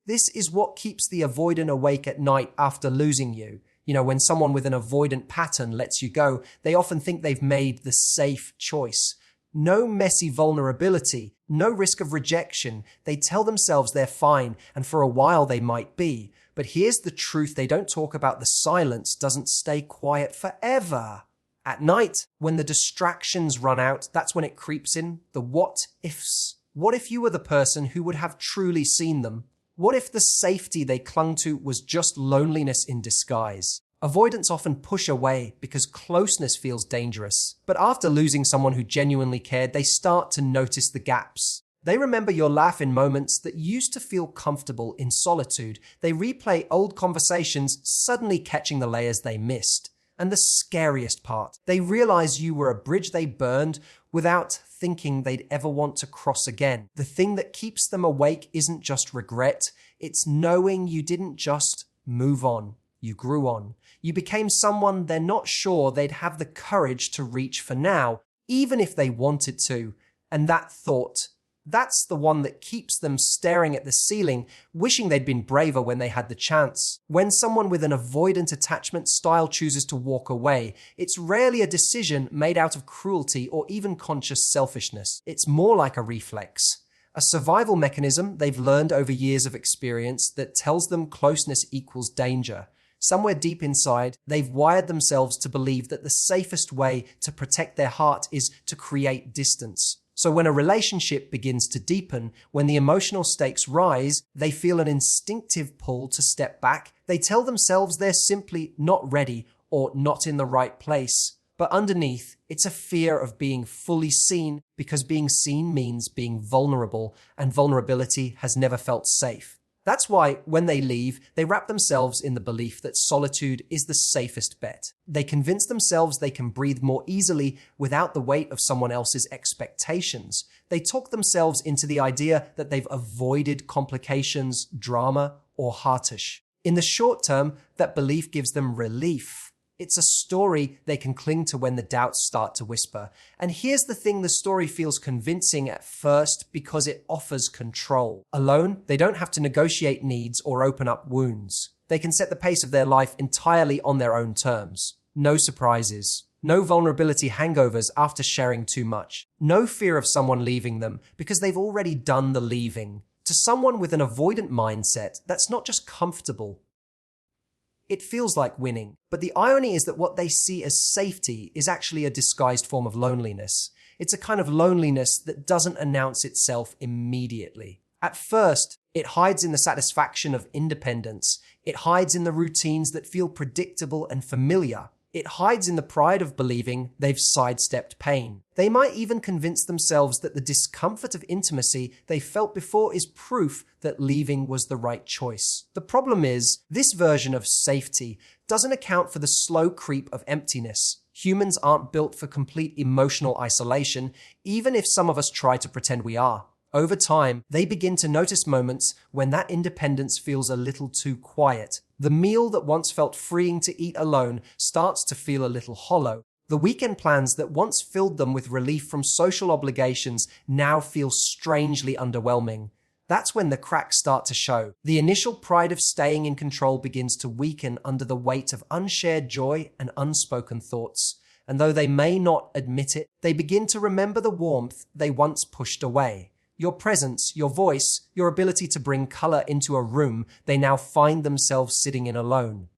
This is what keeps the avoidant awake at night after losing you. When someone with an avoidant pattern lets you go, they often think they've made the safe choice. No messy vulnerability, no risk of rejection. They tell themselves they're fine, and for a while they might be. But here's the truth they don't talk about: the silence doesn't stay quiet forever. At night, when the distractions run out, that's when it creeps in, the what ifs. What if you were the person who would have truly seen them? What if the safety they clung to was just loneliness in disguise? Avoidants often push away because closeness feels dangerous. But after losing someone who genuinely cared, they start to notice the gaps. They remember your laugh in moments that used to feel comfortable in solitude. They replay old conversations, suddenly catching the layers they missed. And the scariest part, they realize you were a bridge they burned without thinking they'd ever want to cross again. The thing that keeps them awake isn't just regret, it's knowing you didn't just move on. You grew on. You became someone they're not sure they'd have the courage to reach for now, even if they wanted to. And that thought, that's the one that keeps them staring at the ceiling, wishing they'd been braver when they had the chance. When someone with an avoidant attachment style chooses to walk away, it's rarely a decision made out of cruelty or even conscious selfishness. It's more like a reflex. A survival mechanism they've learned over years of experience that tells them closeness equals danger. Somewhere deep inside, they've wired themselves to believe that the safest way to protect their heart is to create distance. So when a relationship begins to deepen, when the emotional stakes rise, they feel an instinctive pull to step back. They tell themselves they're simply not ready or not in the right place. But underneath, it's a fear of being fully seen, because being seen means being vulnerable, and vulnerability has never felt safe. That's why, when they leave, they wrap themselves in the belief that solitude is the safest bet. They convince themselves they can breathe more easily without the weight of someone else's expectations. They talk themselves into the idea that they've avoided complications, drama, or heartache. In the short term, that belief gives them relief. It's a story they can cling to when the doubts start to whisper. And here's the thing: the story feels convincing at first because it offers control. Alone, they don't have to negotiate needs or open up wounds. They can set the pace of their life entirely on their own terms. No surprises. No vulnerability hangovers after sharing too much. No fear of someone leaving them because they've already done the leaving. To someone with an avoidant mindset, that's not just comfortable. It feels like winning. But the irony is that what they see as safety is actually a disguised form of loneliness. It's a kind of loneliness that doesn't announce itself immediately. At first, it hides in the satisfaction of independence. It hides in the routines that feel predictable and familiar. It hides in the pride of believing they've sidestepped pain. They might even convince themselves that the discomfort of intimacy they felt before is proof that leaving was the right choice. The problem is, this version of safety doesn't account for the slow creep of emptiness. Humans aren't built for complete emotional isolation, even if some of us try to pretend we are. Over time, they begin to notice moments when that independence feels a little too quiet. The meal that once felt freeing to eat alone starts to feel a little hollow. The weekend plans that once filled them with relief from social obligations now feel strangely underwhelming. That's when the cracks start to show. The initial pride of staying in control begins to weaken under the weight of unshared joy and unspoken thoughts. And though they may not admit it, they begin to remember the warmth they once pushed away. Your presence, your voice, your ability to bring color into a room they now find themselves sitting in alone.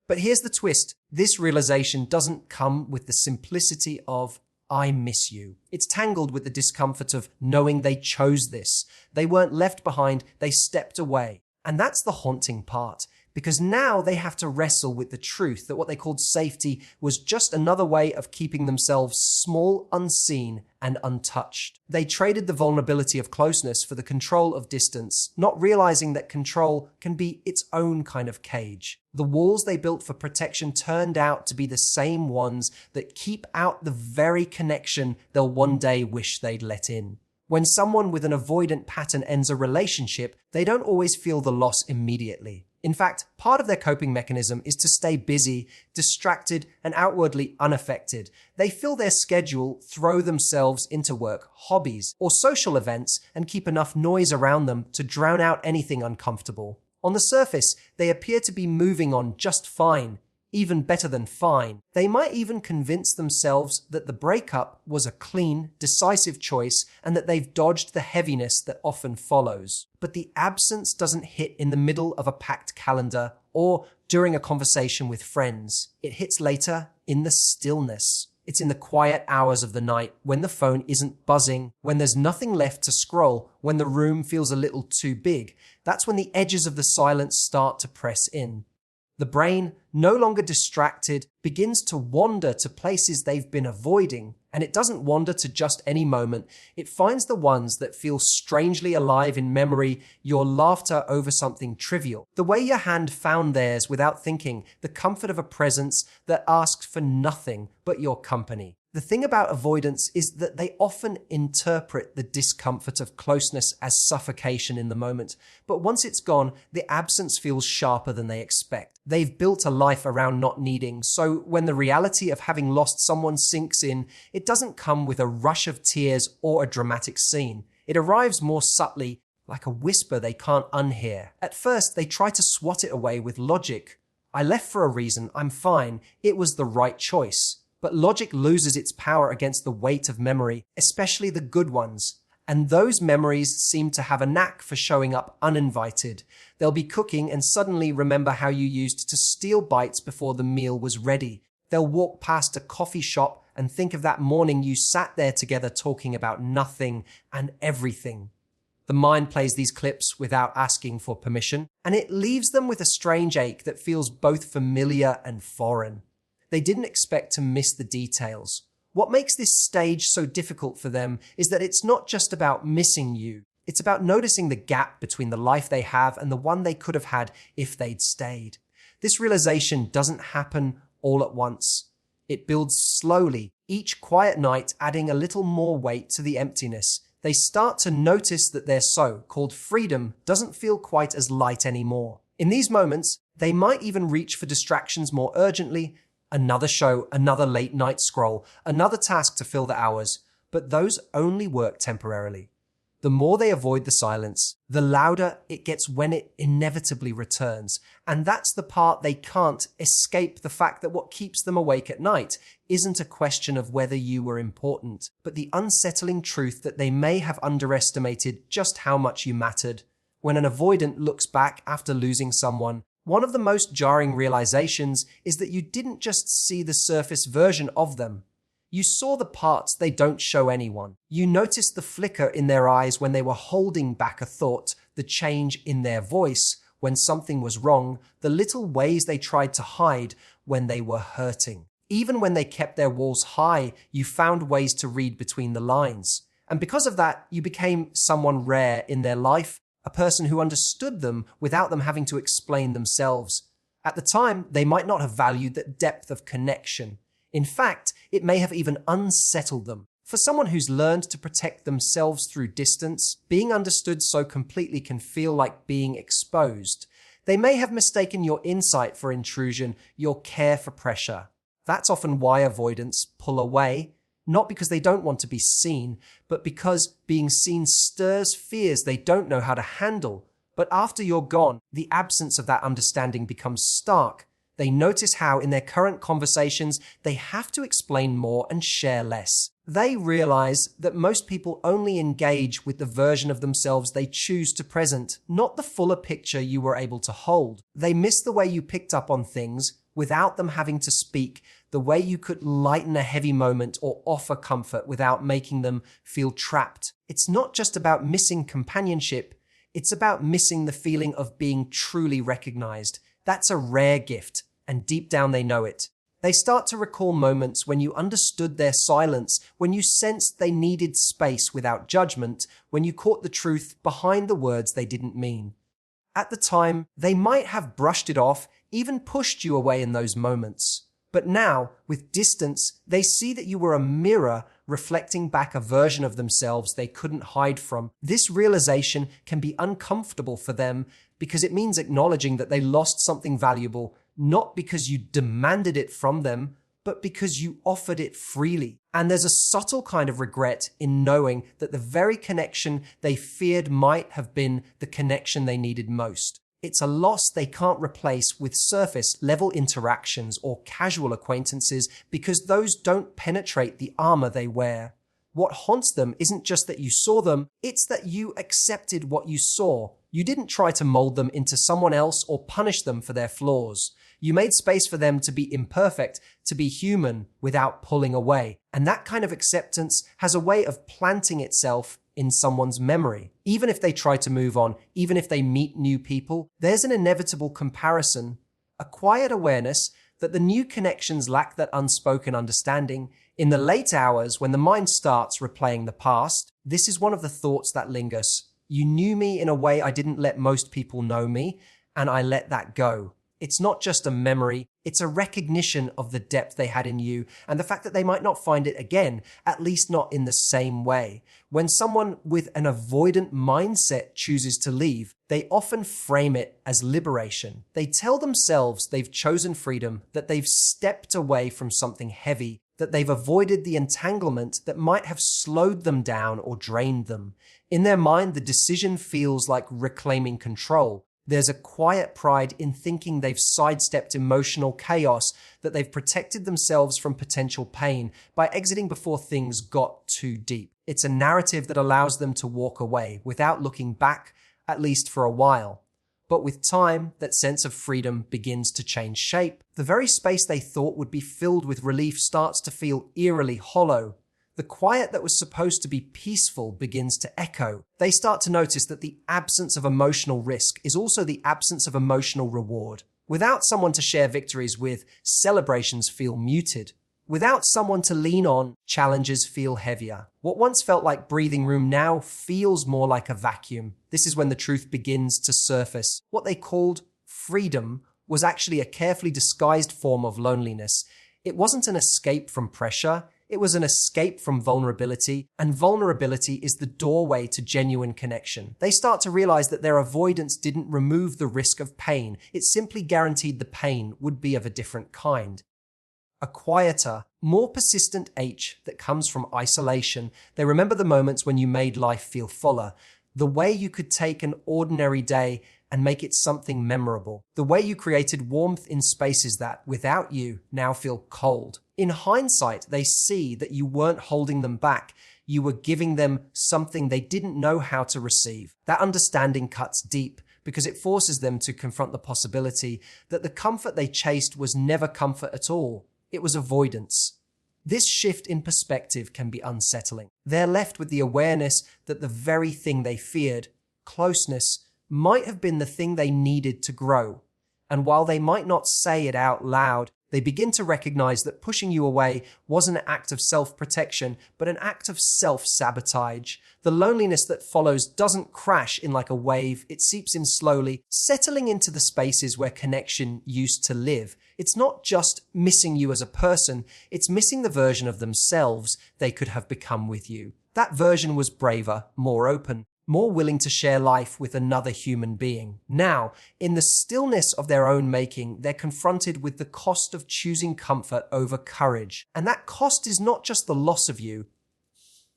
But here's the twist. This realization doesn't come with the simplicity of, I miss you. It's tangled with the discomfort of knowing they chose this. They weren't left behind, they stepped away. And that's the haunting part, because now they have to wrestle with the truth that what they called safety was just another way of keeping themselves small, unseen, and untouched. They traded the vulnerability of closeness for the control of distance, not realizing that control can be its own kind of cage. The walls they built for protection turned out to be the same ones that keep out the very connection they'll one day wish they'd let in. When someone with an avoidant pattern ends a relationship, they don't always feel the loss immediately. In fact, part of their coping mechanism is to stay busy, distracted, and outwardly unaffected. They fill their schedule, throw themselves into work, hobbies, or social events, and keep enough noise around them to drown out anything uncomfortable. On the surface, they appear to be moving on just fine, even better than fine. They might even convince themselves that the breakup was a clean, decisive choice and that they've dodged the heaviness that often follows. But the absence doesn't hit in the middle of a packed calendar or during a conversation with friends. It hits later in the stillness. It's in the quiet hours of the night when the phone isn't buzzing, when there's nothing left to scroll, when the room feels a little too big. That's when the edges of the silence start to press in. The brain, no longer distracted, begins to wander to places they've been avoiding. And it doesn't wander to just any moment. It finds the ones that feel strangely alive in memory, your laughter over something trivial, the way your hand found theirs without thinking, the comfort of a presence that asked for nothing but your company. The thing about avoidance is that they often interpret the discomfort of closeness as suffocation in the moment. But once it's gone, the absence feels sharper than they expect. They've built a life around not needing, so when the reality of having lost someone sinks in, it doesn't come with a rush of tears or a dramatic scene. It arrives more subtly, like a whisper they can't unhear. At first, they try to swat it away with logic. I left for a reason, I'm fine, it was the right choice. But logic loses its power against the weight of memory, especially the good ones. And those memories seem to have a knack for showing up uninvited. They'll be cooking and suddenly remember how you used to steal bites before the meal was ready. They'll walk past a coffee shop and think of that morning you sat there together talking about nothing and everything. The mind plays these clips without asking for permission, and it leaves them with a strange ache that feels both familiar and foreign. They didn't expect to miss the details. What makes this stage so difficult for them is that it's not just about missing you. It's about noticing the gap between the life they have and the one they could have had if they'd stayed. This realization doesn't happen all at once. It builds slowly, each quiet night adding a little more weight to the emptiness. They start to notice that their so-called freedom doesn't feel quite as light anymore. In these moments, they might even reach for distractions more urgently. Another show, another late night scroll, another task to fill the hours, but those only work temporarily. The more they avoid the silence, the louder it gets when it inevitably returns. And that's the part they can't escape, the fact that what keeps them awake at night isn't a question of whether you were important, but the unsettling truth that they may have underestimated just how much you mattered. When an avoidant looks back after losing someone, one of the most jarring realizations is that you didn't just see the surface version of them. You saw the parts they don't show anyone. You noticed the flicker in their eyes when they were holding back a thought, the change in their voice when something was wrong, the little ways they tried to hide when they were hurting. Even when they kept their walls high, you found ways to read between the lines. And because of that, you became someone rare in their life, a person who understood them without them having to explain themselves. At the time, they might not have valued that depth of connection. In fact, it may have even unsettled them. For someone who's learned to protect themselves through distance, being understood so completely can feel like being exposed. They may have mistaken your insight for intrusion, your care for pressure. That's often why avoidants pull away, not because they don't want to be seen, but because being seen stirs fears they don't know how to handle. But after you're gone, the absence of that understanding becomes stark. They notice how, in their current conversations, they have to explain more and share less. They realize that most people only engage with the version of themselves they choose to present, not the fuller picture you were able to hold. They miss the way you picked up on things without them having to speak, the way you could lighten a heavy moment or offer comfort without making them feel trapped. It's not just about missing companionship, it's about missing the feeling of being truly recognized. That's a rare gift, and deep down they know it. They start to recall moments when you understood their silence, when you sensed they needed space without judgment, when you caught the truth behind the words they didn't mean. At the time, they might have brushed it off, even pushed you away in those moments. But now, with distance, they see that you were a mirror reflecting back a version of themselves they couldn't hide from. This realization can be uncomfortable for them because it means acknowledging that they lost something valuable, not because you demanded it from them, but because you offered it freely. And there's a subtle kind of regret in knowing that the very connection they feared might have been the connection they needed most. It's a loss they can't replace with surface-level interactions or casual acquaintances because those don't penetrate the armor they wear. What haunts them isn't just that you saw them, it's that you accepted what you saw. You didn't try to mold them into someone else or punish them for their flaws. You made space for them to be imperfect, to be human, without pulling away. And that kind of acceptance has a way of planting itself in someone's memory. Even if they try to move on, even if they meet new people, there's an inevitable comparison, a quiet awareness that the new connections lack that unspoken understanding. In the late hours, when the mind starts replaying the past, this is one of the thoughts that lingers. You knew me in a way I didn't let most people know me, and I let that go. It's not just a memory, it's a recognition of the depth they had in you and the fact that they might not find it again, at least not in the same way. When someone with an avoidant mindset chooses to leave, they often frame it as liberation. They tell themselves they've chosen freedom, that they've stepped away from something heavy, that they've avoided the entanglement that might have slowed them down or drained them. In their mind, the decision feels like reclaiming control. There's a quiet pride in thinking they've sidestepped emotional chaos, that they've protected themselves from potential pain by exiting before things got too deep. It's a narrative that allows them to walk away without looking back, at least for a while. But with time, that sense of freedom begins to change shape. The very space they thought would be filled with relief starts to feel eerily hollow. The quiet that was supposed to be peaceful begins to echo. They start to notice that the absence of emotional risk is also the absence of emotional reward. Without someone to share victories with, celebrations feel muted. Without someone to lean on, challenges feel heavier. What once felt like breathing room now feels more like a vacuum. This is when the truth begins to surface. What they called freedom was actually a carefully disguised form of loneliness. It wasn't an escape from pressure. It was an escape from vulnerability, and vulnerability is the doorway to genuine connection. They start to realize that their avoidance didn't remove the risk of pain. It simply guaranteed the pain would be of a different kind. A quieter, more persistent H that comes from isolation. They remember the moments when you made life feel fuller, the way you could take an ordinary day and make it something memorable, the way you created warmth in spaces that, without you, now feel cold. In hindsight, they see that you weren't holding them back. You were giving them something they didn't know how to receive. That understanding cuts deep because it forces them to confront the possibility that the comfort they chased was never comfort at all. It was avoidance. This shift in perspective can be unsettling. They're left with the awareness that the very thing they feared, closeness, might have been the thing they needed to grow. And while they might not say it out loud, they begin to recognize that pushing you away wasn't an act of self-protection, but an act of self-sabotage. The loneliness that follows doesn't crash in like a wave, it seeps in slowly, settling into the spaces where connection used to live. It's not just missing you as a person, it's missing the version of themselves they could have become with you. That version was braver, more open, more willing to share life with another human being. Now, in the stillness of their own making, they're confronted with the cost of choosing comfort over courage. And that cost is not just the loss of you,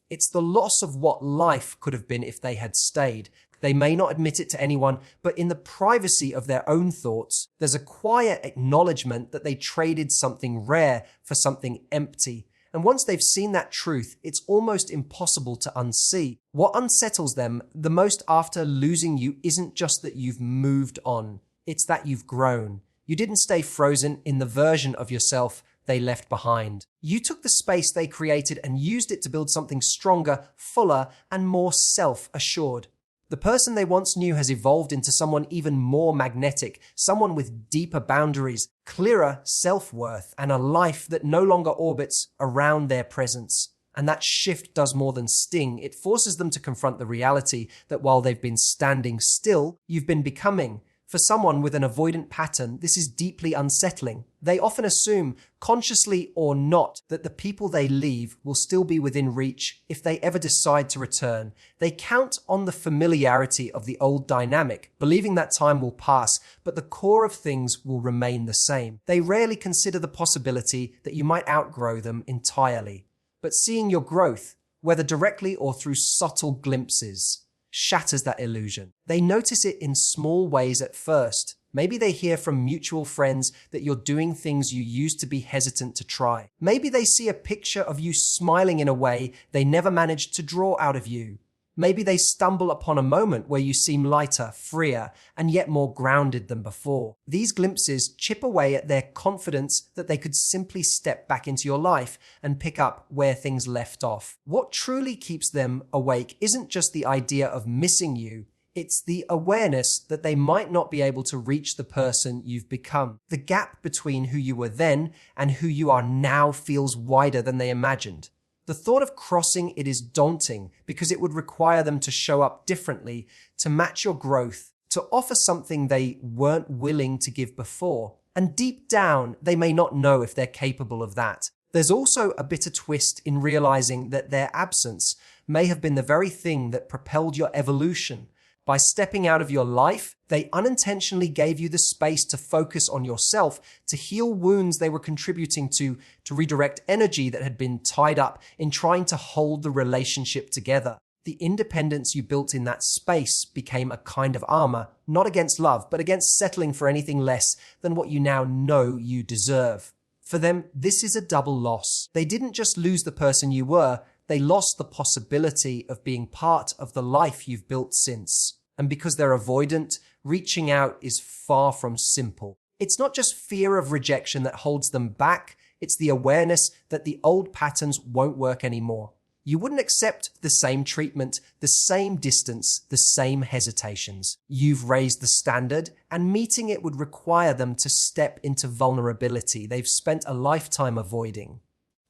it's the loss of what life could have been if they had stayed. They may not admit it to anyone, but in the privacy of their own thoughts, there's a quiet acknowledgement that they traded something rare for something empty. And once they've seen that truth, it's almost impossible to unsee. What unsettles them the most after losing you isn't just that you've moved on, it's that you've grown. You didn't stay frozen in the version of yourself they left behind. You took the space they created and used it to build something stronger, fuller, and more self-assured. The person they once knew has evolved into someone even more magnetic, someone with deeper boundaries, clearer self-worth, and a life that no longer orbits around their presence. And that shift does more than sting. It forces them to confront the reality that while they've been standing still, you've been becoming. For someone with an avoidant pattern, this is deeply unsettling. They often assume, consciously or not, that the people they leave will still be within reach if they ever decide to return. They count on the familiarity of the old dynamic, believing that time will pass, but the core of things will remain the same. They rarely consider the possibility that you might outgrow them entirely. But seeing your growth, whether directly or through subtle glimpses, shatters that illusion. They notice it in small ways at first. Maybe they hear from mutual friends that you're doing things you used to be hesitant to try. Maybe they see a picture of you smiling in a way they never managed to draw out of you. Maybe they stumble upon a moment where you seem lighter, freer, and yet more grounded than before. These glimpses chip away at their confidence that they could simply step back into your life and pick up where things left off. What truly keeps them awake isn't just the idea of missing you, it's the awareness that they might not be able to reach the person you've become. The gap between who you were then and who you are now feels wider than they imagined. The thought of crossing it is daunting because it would require them to show up differently, to match your growth, to offer something they weren't willing to give before. And deep down, they may not know if they're capable of that. There's also a bitter twist in realizing that their absence may have been the very thing that propelled your evolution. By stepping out of your life, they unintentionally gave you the space to focus on yourself, to heal wounds they were contributing to redirect energy that had been tied up in trying to hold the relationship together. The independence you built in that space became a kind of armor, not against love, but against settling for anything less than what you now know you deserve. For them, this is a double loss. They didn't just lose the person you were, they lost the possibility of being part of the life you've built since. And because they're avoidant, reaching out is far from simple. It's not just fear of rejection that holds them back, it's the awareness that the old patterns won't work anymore. You wouldn't accept the same treatment, the same distance, the same hesitations. You've raised the standard, and meeting it would require them to step into vulnerability they've spent a lifetime avoiding.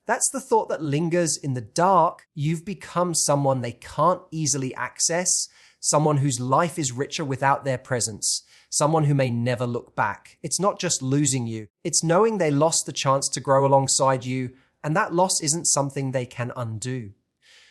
That's the thought that lingers in the dark. You've become someone they can't easily access, someone whose life is richer without their presence, someone who may never look back. It's not just losing you, it's knowing they lost the chance to grow alongside you, and that loss isn't something they can undo.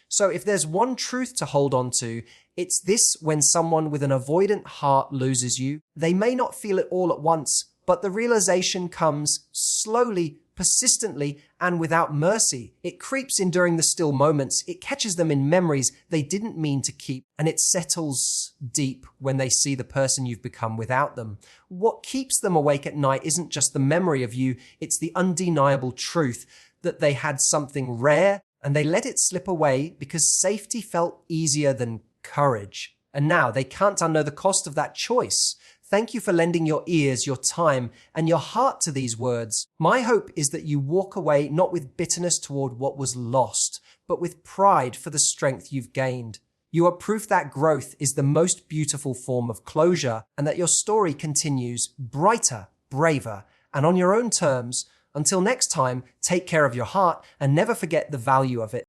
So if there's one truth to hold on to, it's this: when someone with an avoidant heart loses you, they may not feel it all at once, but the realization comes slowly, persistently, and without mercy. It creeps in during the still moments, it catches them in memories they didn't mean to keep, and it settles deep when they see the person you've become without them. What keeps them awake at night isn't just the memory of you, it's the undeniable truth that they had something rare, and they let it slip away because safety felt easier than courage. And now they can't unknow the cost of that choice. Thank you for lending your ears, your time, and your heart to these words. My hope is that you walk away not with bitterness toward what was lost, but with pride for the strength you've gained. You are proof that growth is the most beautiful form of closure, and that your story continues brighter, braver, and on your own terms. Until next time, take care of your heart and never forget the value of it.